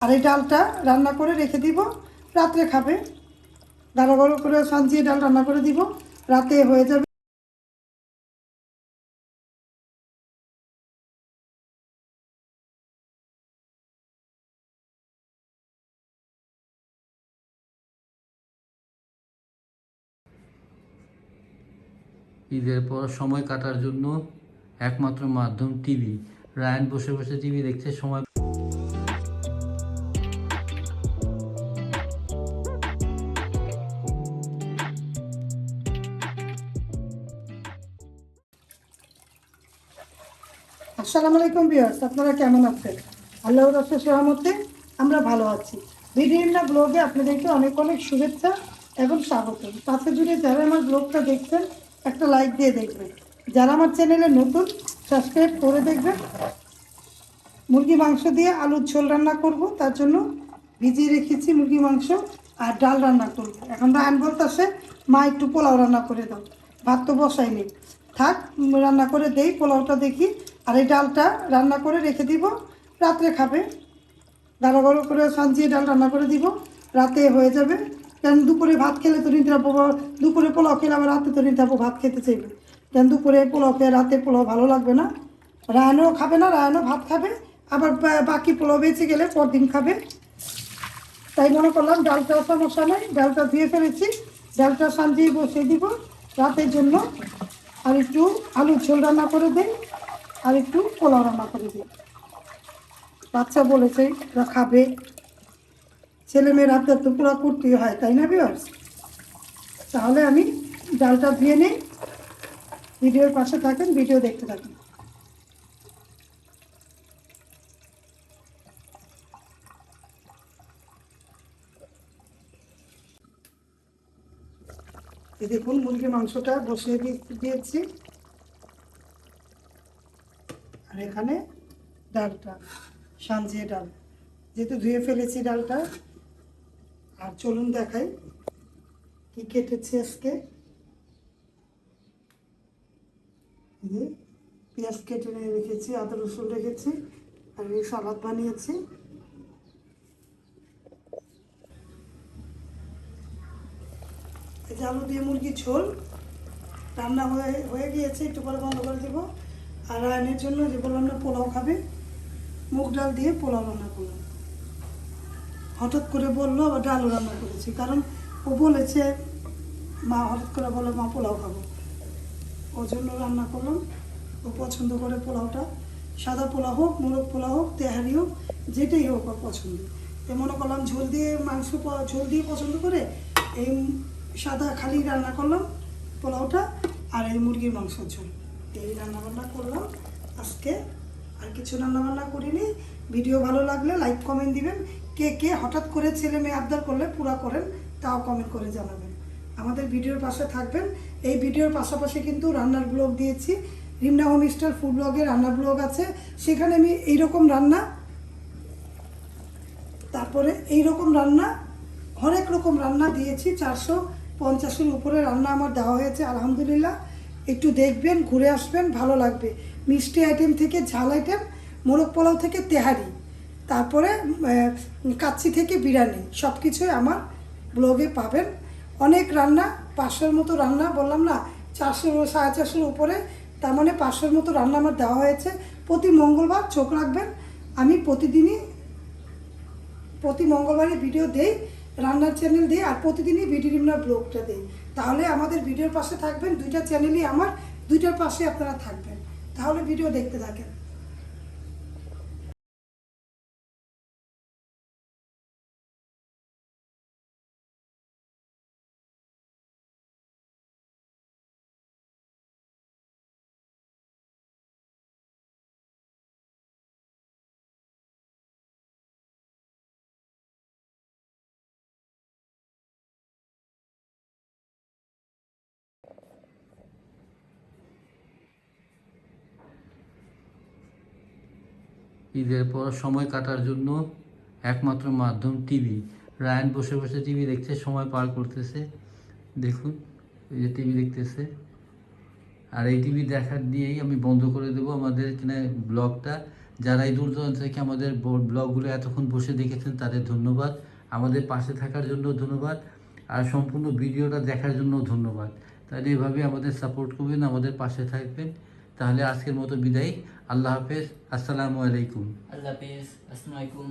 আর এই ডালটা রান্না করে রেখে দিব, রাত্রে খাবে। গাঢ় গাঢ় করে সাজিয়ে ডাল রান্না করে দিব, রাতে হয়ে যাবে। ঈদের পর সময় কাটার জন্য একমাত্র মাধ্যম টিভি। রায়ান বসে বসে টিভি দেখছে সময়। আসসালামু আলাইকুম ভিউয়ার্স, আপনারা কেমন আছেন? আল্লাহর রাসূলের রহমতে আমরা ভালো আছি। ভিডিওটা ব্লগে আপনাদেরকে অনেক অনেক শুভেচ্ছা এবং স্বাগত। পাশে জুড়ে যারা আমার ব্লগটা দেখছেন একটা লাইক দিয়ে দেখবেন, যারা আমার চ্যানেলে নতুন সাবস্ক্রাইব করে দেখবেন। মুরগি মাংস দিয়ে আলুর ঝোল রান্না করব, তার জন্য ভিজিয়ে রেখেছি মুরগি মাংস আর ডাল রান্না করব। এখন রায়ন বলতেছে মা একটু পোলাও রান্না করে দাও, ভাত তো বসাইনি, থাক রান্না করে দেই পোলাওটা দেখি। আর এই ডালটা রান্না করে রেখে দিব, রাত্রে খাবে। গাঢ় গাঢ় করে সাজিয়ে ডাল রান্না করে দিব, রাতে হয়ে যাবে। কেন দুপুরে ভাত খেলে তো নিতে পাবো, দুপুরে পোলাও খেলে আবার রাতে তো নিতে পাবো, ভাত খেতে চাইবে। কেন দুপুরে পোলাও খেয়ে রাতে পোলাও ভালো লাগবে না, রায়নও খাবে না, রায়নও ভাত খাবে, আবার বাকি পোলাও বেঁচে গেলে পরদিন খাবে। তাই মনে করলাম ডালটা সমস্যা নেই, ডালটা ধুয়ে ফেলেছি, ডালটা সাজিয়ে বসিয়ে দিব রাতের জন্য। আর একটু আলুর ঝোল রান্না করে দিই, আর একটু পোলাও রান্না করে দিই। বাচ্চা বলেছে ওরা খাবে, ছেলে মেয়ের হাতে তো পুরো করতেই হয়, তাই না ভিউয়ার্স? তাহলে আমি ডালটা ধুয়ে নিই, ভিডিওর পাশে থাকেন, ভিডিও দেখতে থাকেন। এই দেখুন মুরগির মাংসটা বসিয়ে দিয়েছি, আর এখানে ডালটা সাজিয়ে ডাল, যেহেতু ধুয়ে ফেলেছি ডালটা। আর চলুন দেখাই কি কেটেছি আজকে। পেঁয়াজ কেটে নিয়ে রেখেছি, আদা রসুন রেখেছি, আর এই সালাদ বানিয়েছি। এই যে আলু দিয়ে মুরগির ঝোল রান্না হয়ে গিয়েছে, একটু পরে বন্ধ করে দেবো। আর রায়নের জন্য যে বললাম না পোলাও খাবে, মুগ ডাল দিয়ে পোলাও রান্না করলাম। হঠাৎ করে বললো আবার ডালও রান্না করেছি, কারণ ও বলেছে মা, হঠাৎ করে বলে মা পোলাও খাবো, ওর জন্য রান্না করলাম। ও পছন্দ করে পোলাওটা, সাদা পোলাও হোক, মোরগ পোলাও হোক, তেহারি হোক, যেটাই হোক ওর পছন্দ। তো মনে করলাম ঝোল দিয়ে মাংস, ঝোল দিয়ে পছন্দ করে এই সাদা খালি রান্না করলাম পোলাওটা, আর এই মুরগির মাংসের ঝোল, এই রান্নাবান্না করলাম আজকে। আর কিছু রান্নাবান্না করিনি। ভিডিও ভালো লাগলে লাইক কমেন্ট দিবেন। কে কে হঠাৎ করে ছেলে মেয়ে আবদার করলে পুরা করেন, তাও কমেন্ট করে জানাবেন। আমাদের ভিডিওর পাশে থাকবেন। এই ভিডিওর পাশাপাশি কিন্তু রান্নার ব্লগ দিয়েছি, রিমনা হোম স্টাইল ফুড ব্লগে রান্নার ব্লগ আছে, সেখানে আমি এইরকম রান্না, তারপরে এইরকম রান্না, হরেক রকম রান্না দিয়েছি। 450-এর উপরে রান্না আমার দেওয়া হয়েছে আলহামদুলিল্লাহ। একটু দেখবেন, ঘুরে আসবেন, ভালো লাগবে। মিষ্টি আইটেম থেকে ঝাল আইটেম, মোরগ পোলাও থেকে তেহারি, তারপরে কাচ্চি থেকে বিরিয়ানি, সব কিছুই আমার ব্লগে পাবেন। অনেক রান্না, 500-এর মতো রান্না, বললাম না 400, 450-এর উপরে, তার মানে 500-এর মতো রান্না আমার দেওয়া হয়েছে। প্রতি মঙ্গলবার চোখ রাখবেন, আমি প্রতি মঙ্গলবারে ভিডিও দেই, রান্নার চ্যানেল দিই, আর প্রতিদিনই বিডি রিমনার ব্লগটা দিই। তাহলে আমাদের ভিডিওর পাশে থাকবেন, দুইটা চ্যানেলই আমার, দুইটার পাশে আপনারা থাকবেন, তাহলে ভিডিও দেখতে থাকেন। ঈদের পর সময় কাটার জন্য একমাত্র মাধ্যম টিভি। রায়ান বসে বসে টিভি দেখছে, সময় পার করতেছে। দেখুন এই যে টিভি দেখতেছে, আর এই টিভি দেখার দিয়েই আমি বন্ধ করে দেবো আমাদের এখানে ব্লগটা। যারা এই দূর দূরান্ত থেকে আমাদের ব্লগগুলো এতক্ষণ বসে দেখেছেন তাদের ধন্যবাদ, আমাদের পাশে থাকার জন্য ধন্যবাদ, আর সম্পূর্ণ ভিডিওটা দেখার জন্য ধন্যবাদ। তাহলে এভাবে আমাদের সাপোর্ট করবেন, আমাদের পাশে থাকবেন। তাহলে আজকের মতো বিদায়, আল্লাহ হাফেজ, আসসালামু আলাইকুম। আল্লাহ হাফেজ, আসসালামু আলাইকুম।